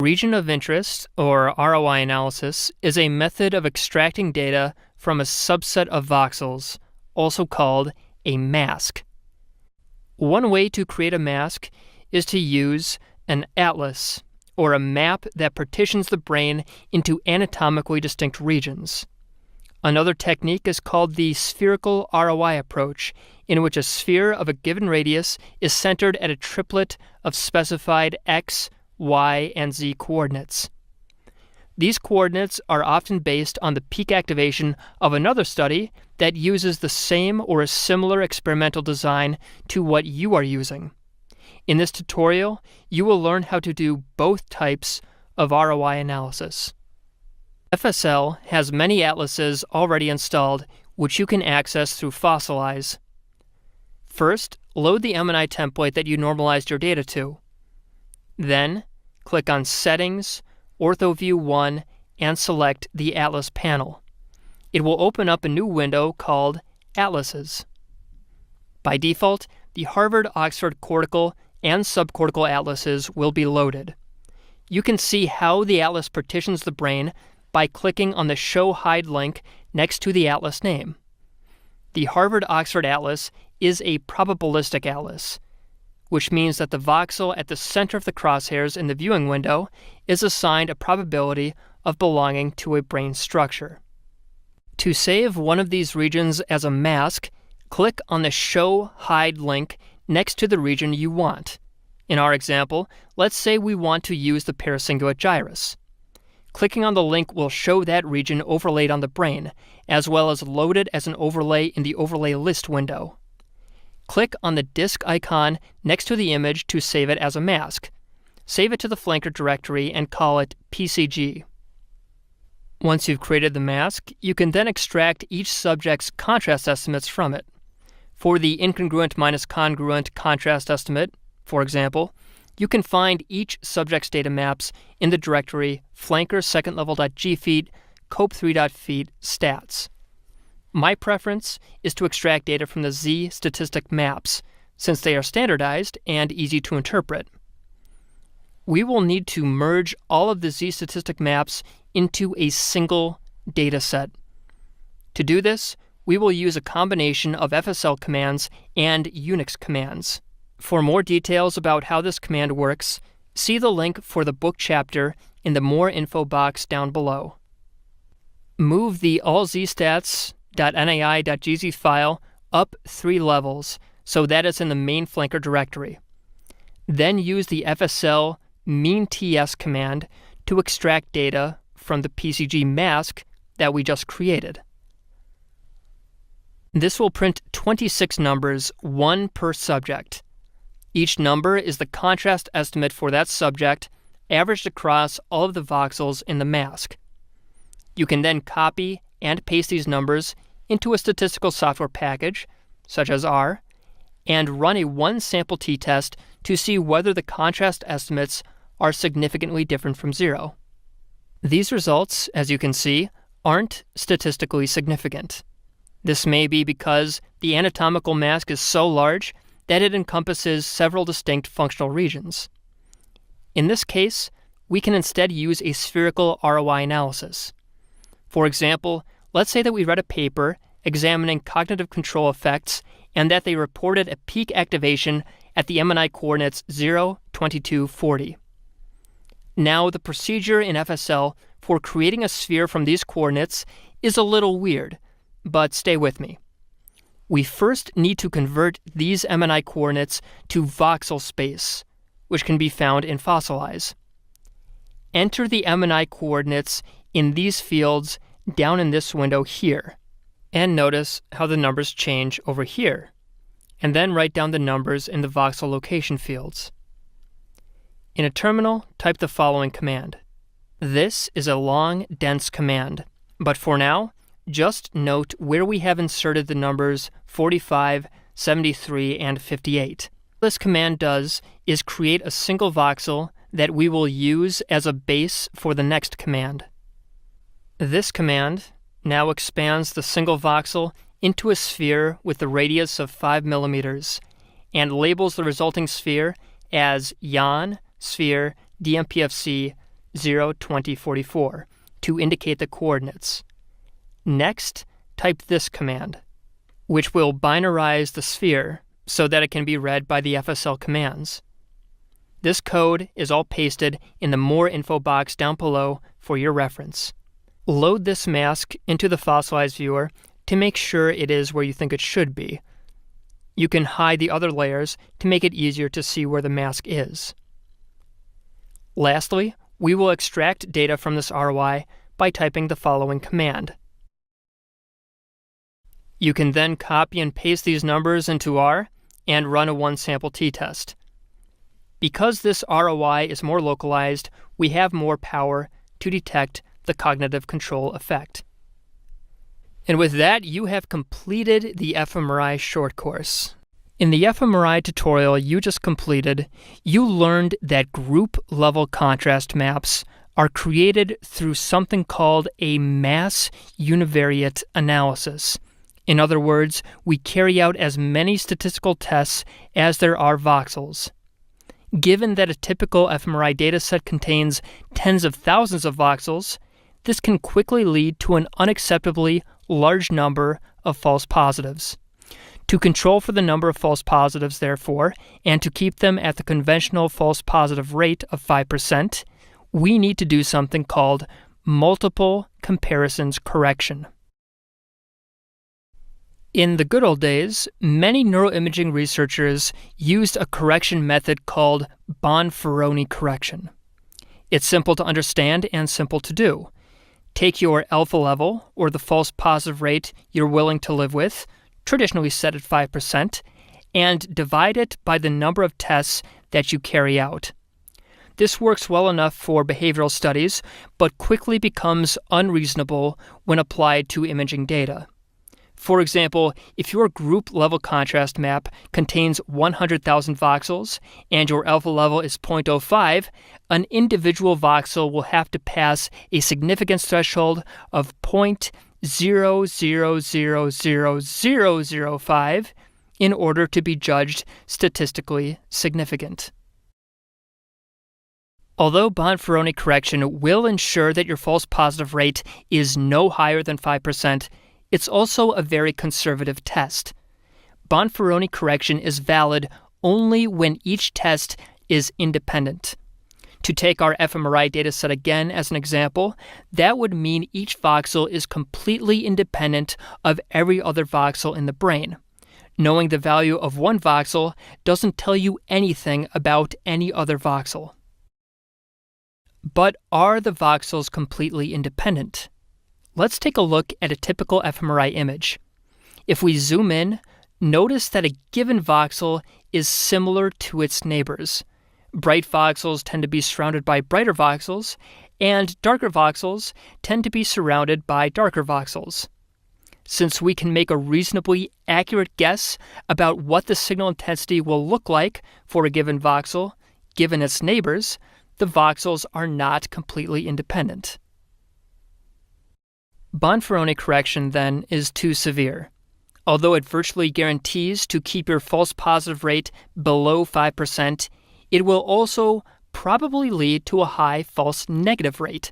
Region of interest, or ROI analysis, is a method of extracting data from a subset of voxels, also called a mask. One way to create a mask is to use an atlas, or a map that partitions the brain into anatomically distinct regions. Another technique is called the spherical ROI approach, in which a sphere of a given radius is centered at a triplet of specified x, y, and z coordinates. These coordinates are often based on the peak activation of another study that uses the same or a similar experimental design to what you are using. In this tutorial, you will learn how to do both types of ROI analysis. FSL has many atlases already installed, which you can access through Fossilize. First, load the MNI template that you normalized your data to. Then, click on Settings, OrthoView 1, and select the Atlas panel. It will open up a new window called Atlases. By default, the Harvard-Oxford cortical and subcortical atlases will be loaded. You can see how the atlas partitions the brain by clicking on the Show Hide link next to the atlas name. The Harvard-Oxford atlas is a probabilistic atlas, which means that the voxel at the center of the crosshairs in the viewing window is assigned a probability of belonging to a brain structure. To save one of these regions as a mask, click on the Show Hide link next to the region you want. In our example, let's say we want to use the paracingulate gyrus. Clicking on the link will show that region overlaid on the brain, as well as load it as an overlay in the Overlay List window. Click on the disk icon next to the image to save it as a mask. Save it to the flanker directory and call it PCG. Once you've created the mask, you can then extract each subject's contrast estimates from it. For the incongruent minus congruent contrast estimate, for example, you can find each subject's data maps in the directory flanker second-level.gfeat cope3.feat stats. My preference is to extract data from the Z statistic maps, since they are standardized and easy to interpret. We will need to merge all of the Z statistic maps into a single data set. To do this, we will use a combination of FSL commands and Unix commands. For more details about how this command works, see the link for the book chapter in the More Info box down below. Move the allzstats.nai.gz file up 3 levels so that it's in the main flanker directory. Then use the FSL meanTS command to extract data from the PCG mask that we just created. This will print 26 numbers, 1 per subject. Each number is the contrast estimate for that subject, averaged across all of the voxels in the mask. You can then copy and paste these numbers into a statistical software package, such as R, and run a one-sample t-test to see whether the contrast estimates are significantly different from 0. These results, as you can see, aren't statistically significant. This may be because the anatomical mask is so large that it encompasses several distinct functional regions. In this case, we can instead use a spherical ROI analysis. For example, let's say that we read a paper examining cognitive control effects and that they reported a peak activation at the MNI coordinates 0, 22, 40. Now, the procedure in FSL for creating a sphere from these coordinates is a little weird, but stay with me. We first need to convert these MNI coordinates to voxel space, which can be found in Fossilize. Enter the MNI coordinates in these fields down in this window here, and notice how the numbers change over here, and then write down the numbers in the voxel location fields. In a terminal, type the following command. This is a long, dense command, but for now, just note where we have inserted the numbers 45, 73, and 58. What this command does is create a single voxel that we will use as a base for the next command. This command now expands the single voxel into a sphere with a radius of 5 millimeters and labels the resulting sphere as Jan sphere DMPFC 0, 20, 44 to indicate the coordinates. Next, type this command, which will binarize the sphere so that it can be read by the FSL commands. This code is all pasted in the More Info box down below for your reference. Load this mask into the fossilized viewer to make sure it is where you think it should be. You can hide the other layers to make it easier to see where the mask is. Lastly, we will extract data from this ROI by typing the following command. You can then copy and paste these numbers into R and run a one-sample t-test. Because this ROI is more localized, we have more power to detect the cognitive control effect. And with that, you have completed the fMRI short course. In the fMRI tutorial you just completed, you learned that group-level contrast maps are created through something called a mass univariate analysis. In other words, we carry out as many statistical tests as there are voxels. Given that a typical fMRI dataset contains tens of thousands of voxels, this can quickly lead to an unacceptably large number of false positives. To control for the number of false positives, therefore, and to keep them at the conventional false positive rate of 5%, we need to do something called multiple comparisons correction. In the good old days, many neuroimaging researchers used a correction method called Bonferroni correction. It's simple to understand and simple to do. Take your alpha level, or the false positive rate you're willing to live with, traditionally set at 5%, and divide it by the number of tests that you carry out. This works well enough for behavioral studies, but quickly becomes unreasonable when applied to imaging data. For example, if your group-level contrast map contains 100,000 voxels and your alpha level is 0.05, an individual voxel will have to pass a significance threshold of 0.000005 in order to be judged statistically significant. Although Bonferroni correction will ensure that your false positive rate is no higher than 5%, it's also a very conservative test. Bonferroni correction is valid only when each test is independent. To take our fMRI dataset again as an example, that would mean each voxel is completely independent of every other voxel in the brain. Knowing the value of one voxel doesn't tell you anything about any other voxel. But are the voxels completely independent? Let's take a look at a typical fMRI image. If we zoom in, notice that a given voxel is similar to its neighbors. Bright voxels tend to be surrounded by brighter voxels, and darker voxels tend to be surrounded by darker voxels. Since we can make a reasonably accurate guess about what the signal intensity will look like for a given voxel, given its neighbors, the voxels are not completely independent. Bonferroni correction, then, is too severe. Although it virtually guarantees to keep your false positive rate below 5%, it will also probably lead to a high false negative rate.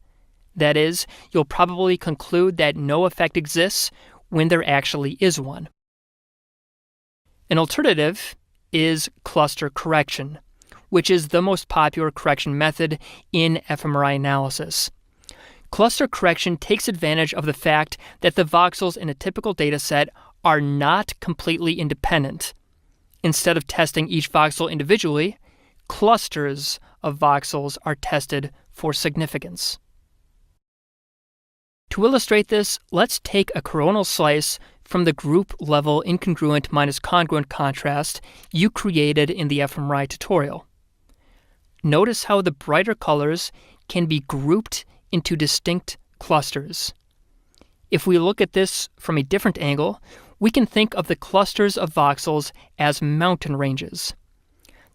That is, you'll probably conclude that no effect exists when there actually is one. An alternative is cluster correction, which is the most popular correction method in fMRI analysis. Cluster correction takes advantage of the fact that the voxels in a typical dataset are not completely independent. Instead of testing each voxel individually, clusters of voxels are tested for significance. To illustrate this, let's take a coronal slice from the group-level incongruent minus congruent contrast you created in the fMRI tutorial. Notice how the brighter colors can be grouped into distinct clusters. If we look at this from a different angle, we can think of the clusters of voxels as mountain ranges.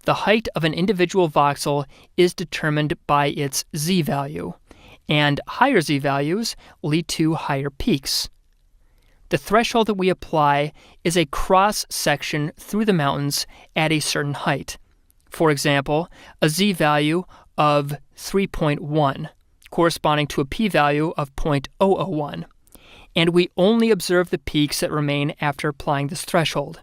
The height of an individual voxel is determined by its z-value, and higher z-values lead to higher peaks. The threshold that we apply is a cross-section through the mountains at a certain height. For example, a z-value of 3.1, corresponding to a p-value of 0.001, and we only observe the peaks that remain after applying this threshold.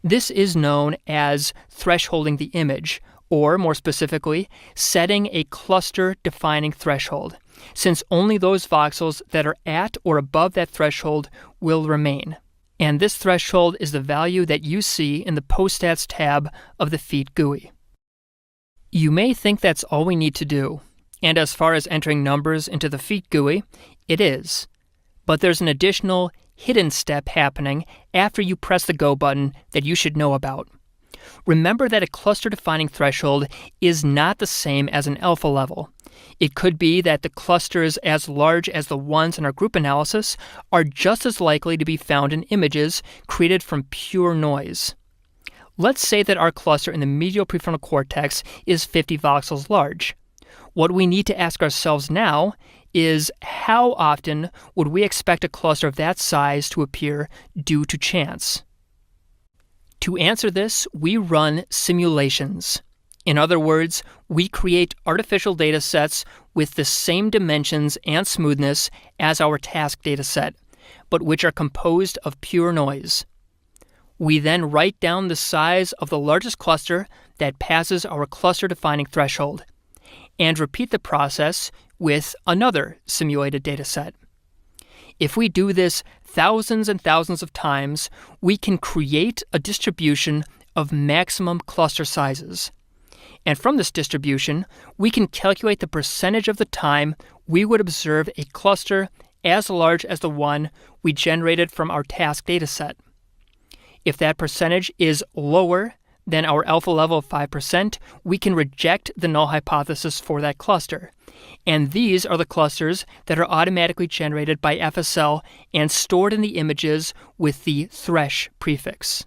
This is known as thresholding the image, or more specifically, setting a cluster-defining threshold, since only those voxels that are at or above that threshold will remain. And this threshold is the value that you see in the Post-Stats tab of the FEAT GUI. You may think that's all we need to do, and as far as entering numbers into the FEAT GUI, it is. But there's an additional hidden step happening after you press the Go button that you should know about. Remember that a cluster-defining threshold is not the same as an alpha level. It could be that the clusters as large as the ones in our group analysis are just as likely to be found in images created from pure noise. Let's say that our cluster in the medial prefrontal cortex is 50 voxels large. What we need to ask ourselves now is how often would we expect a cluster of that size to appear due to chance? To answer this, we run simulations. In other words, we create artificial data sets with the same dimensions and smoothness as our task data set, but which are composed of pure noise. We then write down the size of the largest cluster that passes our cluster-defining threshold, and repeat the process with another simulated data set. If we do this thousands and thousands of times, we can create a distribution of maximum cluster sizes. And from this distribution, we can calculate the percentage of the time we would observe a cluster as large as the one we generated from our task dataset. If that percentage is lower than our alpha level of 5%, we can reject the null hypothesis for that cluster. And these are the clusters that are automatically generated by FSL and stored in the images with the thresh prefix.